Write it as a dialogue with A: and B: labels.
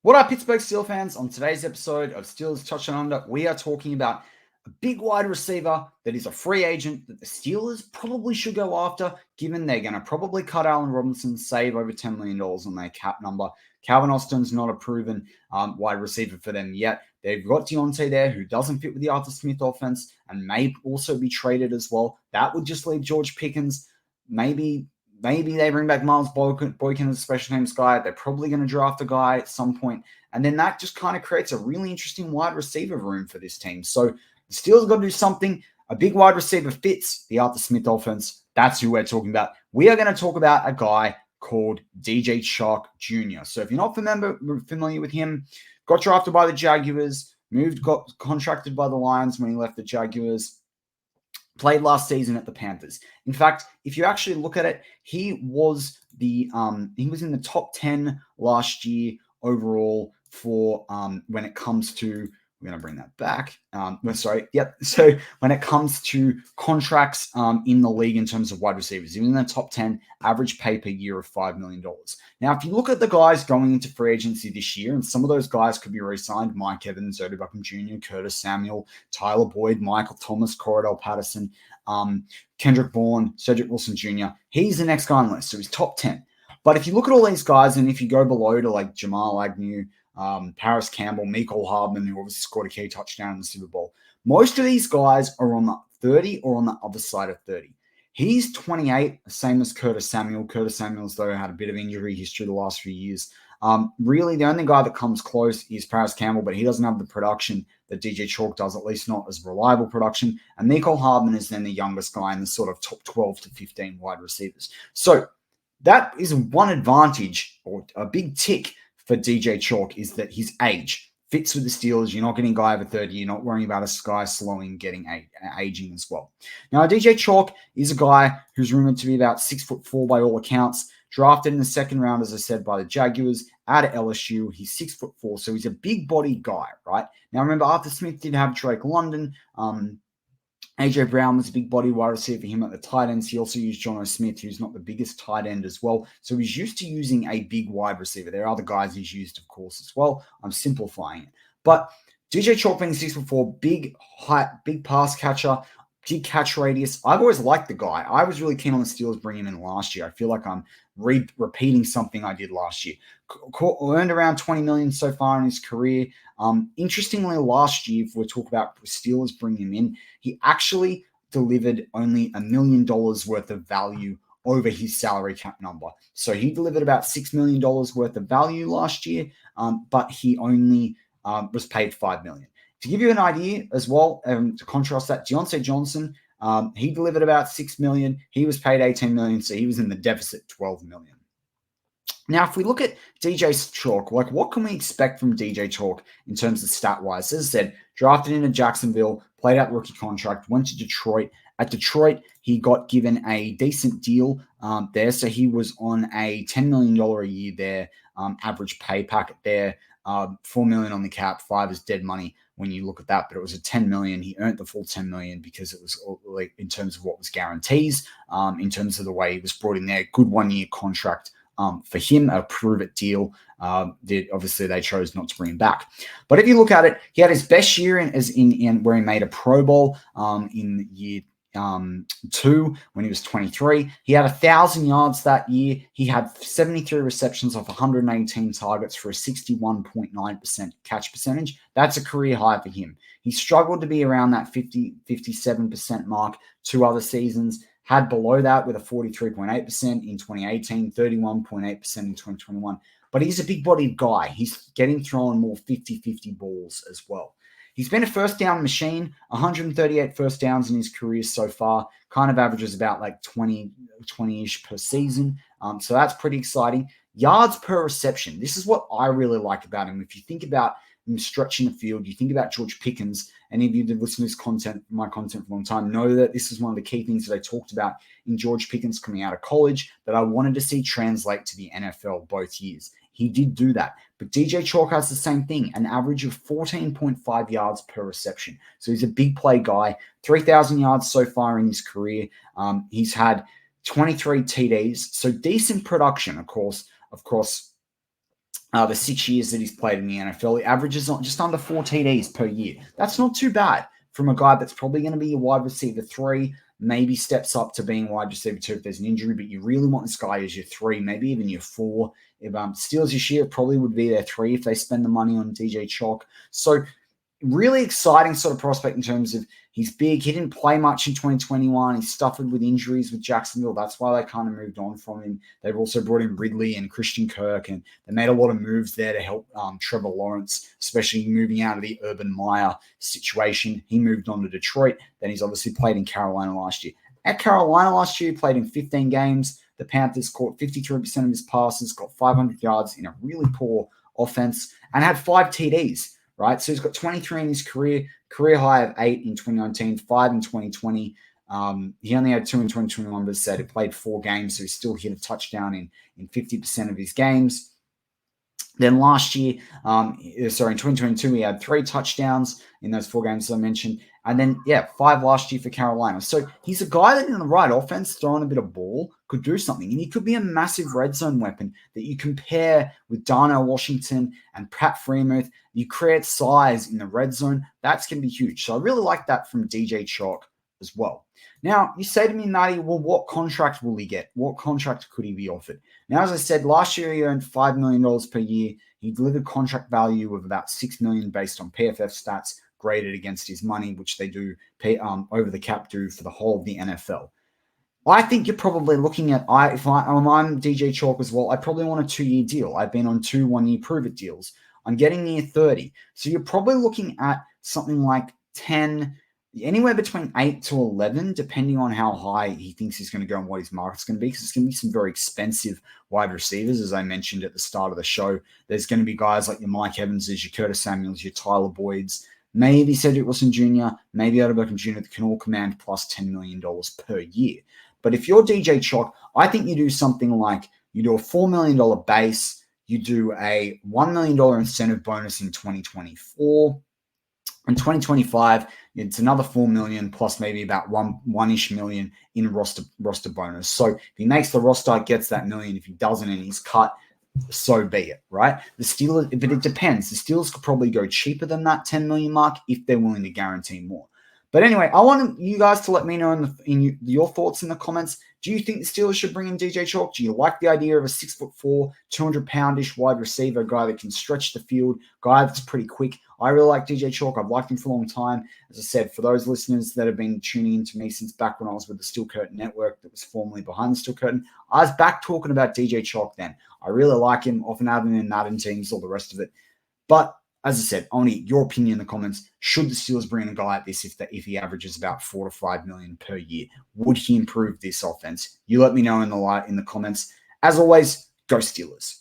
A: What up, Pittsburgh Steel fans? On today's episode of Steelers Touch and Under, we are talking about a big wide receiver that is a free agent that the Steelers probably should go after, given they're going to probably cut Allen Robinson, save over $10 million on their cap number. Calvin Austin's not a proven wide receiver for them yet. They've got Deontay there, who doesn't fit with the Arthur Smith offense and may also be traded as well. That would just leave George Pickens. Maybe they bring back Miles Boykin as a special teams guy. They're probably going to draft a guy at some point. And then that just kind of creates a really interesting wide receiver room for this team. So the Steelers got to do something. A big wide receiver fits the Arthur Smith offense. That's who we're talking about. We are going to talk about a guy called DJ Chark Jr. So if you're not familiar with him, got drafted by the Jaguars, got contracted by the Lions when he left the Jaguars, played last season at the Panthers. In fact, if you actually look at it, he was in the top 10 last year overall for when it comes to, we're going to bring that back. So when it comes to contracts in the league in terms of wide receivers, even in the top 10, average pay per year of $5 million. Now, if you look at the guys going into free agency this year, and some of those guys could be re-signed: Mike Evans, Odell Beckham Jr., Curtis Samuel, Tyler Boyd, Michael Thomas, Cordell Patterson, Kendrick Bourne, Cedric Wilson Jr. He's the next guy on the list, so he's top 10. But if you look at all these guys, and if you go below to like Jamal Agnew, Paris Campbell, Mecole Hardman, who obviously scored a key touchdown in the Super Bowl, most of these guys are on the 30 or on the other side of 30. He's 28, same as Curtis Samuel. Curtis Samuel's, though, had a bit of injury history the last few years. Really, the only guy that comes close is Paris Campbell, but he doesn't have the production that DJ Chark does, at least not as reliable production. And Mecole Hardman is then the youngest guy in the sort of top 12 to 15 wide receivers. So that is one advantage, or a big tick for DJ Chark, is that his age fits with the Steelers. You're not getting a guy over 30. You're not worrying about a guy slowing, aging as well. Now, DJ Chark is a guy who's rumored to be about 6'4" by all accounts. Drafted in the second round, as I said, by the Jaguars out of LSU. He's 6'4", so he's a big-bodied guy, right? Now, remember, Arthur Smith did have Drake London. A.J. Brown was a big-body wide receiver for him at the tight ends. He also used John O. Smith, who's not the biggest tight end as well. So he's used to using a big wide receiver. There are other guys he's used, of course, as well. I'm simplifying it. But DJ Chark being 6'4", big height, big pass catcher, big catch radius. I've always liked the guy. I was really keen on the Steelers bringing him in last year. I feel like I'm repeating something I did last year. Earned around $20 million so far in his career. Interestingly, last year, if we talk about Steelers bringing him in, he actually delivered only $1 million worth of value over his salary cap number. So he delivered about $6 million worth of value last year, but he only was paid $5 million. To give you an idea as well, to contrast that, Deontay Johnson, he delivered about $6 million. He was paid $18 million, so he was in the deficit $12 million. Now, if we look at DJ Chark, like what can we expect from DJ Chark in terms of stat-wise? As I said, drafted into Jacksonville, played out rookie contract, went to Detroit. At Detroit, he got given a decent deal there, so he was on a $10 million a year there, average pay packet there, $4 million on the cap, $5 is dead money when you look at that, but it was a $10 million. He earned the full $10 million because it was like in terms of what was guarantees, in terms of the way he was brought in there. Good 1-year contract for him, a prove-it deal. Obviously, they chose not to bring him back. But if you look at it, he had his best year in where he made a Pro Bowl in year 2 when he was 23. He had 1,000 yards that year. He had 73 receptions off 118 targets for a 61.9% catch percentage. That's a career high for him. He struggled to be around that 57% mark 2 other seasons. Had below that with a 43.8% in 2018, 31.8% in 2021. But he's a big-bodied guy. He's getting thrown more 50-50 balls as well. He's been a first down machine, 138 first downs in his career so far, kind of averages about like 20-ish per season. So that's pretty exciting. Yards per reception. This is what I really like about him. If you think about him stretching the field, you think about George Pickens. Any of you that listen to my content for a long time know that this is one of the key things that I talked about in George Pickens coming out of college that I wanted to see translate to the NFL both years. He did do that. But DJ Chark has the same thing, an average of 14.5 yards per reception. So he's a big play guy, 3,000 yards so far in his career. He's had 23 TDs, so decent production, of course. the 6 years that he's played in the NFL. He averages on just under 4 TDs per year. That's not too bad from a guy that's probably going to be a wide receiver 3, maybe steps up to being wide receiver 2 if there's an injury, but you really want this guy as your 3, maybe even your 4. If Steelers this year, probably would be their 3 if they spend the money on DJ Chark. So really exciting sort of prospect in terms of he's big. He didn't play much in 2021. He suffered with injuries with Jacksonville. That's why they kind of moved on from him. They've also brought in Ridley and Christian Kirk, and they made a lot of moves there to help Trevor Lawrence, especially moving out of the Urban Meyer situation. He moved on to Detroit. Then he's obviously played in Carolina last year. At Carolina last year, he played in 15 games. The Panthers caught 53% of his passes, got 500 yards in a really poor offense, and had 5 TDs. Right, so he's got 23 in his career high of 8 in 2019, 5 in 2020. He only had 2 in 2021, but said he played 4 games, so he still hit a touchdown in 50% of his games. Then last year, in 2022, he had 3 touchdowns in those 4 games as I mentioned. And then, 5 last year for Carolina. So he's a guy that in the right offense, throwing a bit of ball, could do something. And he could be a massive red zone weapon that you compare with Darnell Washington and Pat Freiermuth. You create size in the red zone. That's going to be huge. So I really like that from DJ Chark as well. Now, you say to me, Matty, well, what contract will he get? What contract could he be offered? Now, as I said, last year he earned $5 million per year. He delivered contract value of about $6 million based on PFF stats graded against his money, which they do pay over the cap do for the whole of the NFL. I think you're probably looking at, if I'm DJ Chark as well, I probably want a 2-year deal. I've been on 2 one-year prove-it deals. I'm getting near 30. So you're probably looking at something like 10, anywhere between 8 to 11, depending on how high he thinks he's going to go and what his market's going to be, because it's going to be some very expensive wide receivers, as I mentioned at the start of the show. There's going to be guys like your Mike Evanses, your Curtis Samuels, your Tyler Boyds, maybe Cedric Wilson Jr., maybe Odell Beckham Jr. that can all command plus $10 million per year. But if you're DJ Chark, I think you do something like you do a $4 million base, you do a $1 million incentive bonus in 2024. In 2025, it's another $4 million plus maybe about one-ish million in roster bonus. So if he makes the roster, gets that million. If he doesn't and he's cut, so be it, right? The Steelers, but it depends. The Steelers could probably go cheaper than that 10 million mark if they're willing to guarantee more. But anyway, I want you guys to let me know in your thoughts in the comments. Do you think the Steelers should bring in DJ Chark? Do you like the idea of a 6'4", 200-poundish wide receiver, guy that can stretch the field, guy that's pretty quick? I really like DJ Chark. I've liked him for a long time. As I said, for those listeners that have been tuning in to me since back when I was with the Steel Curtain Network that was formerly behind the Steel Curtain, I was back talking about DJ Chark then. I really like him, often have him in Madden teams, all the rest of it. But as I said, I want to get your opinion in the comments. Should the Steelers bring in a guy like this if he averages about 4 to 5 million per year? Would he improve this offense? You let me know in the comments. As always, go Steelers.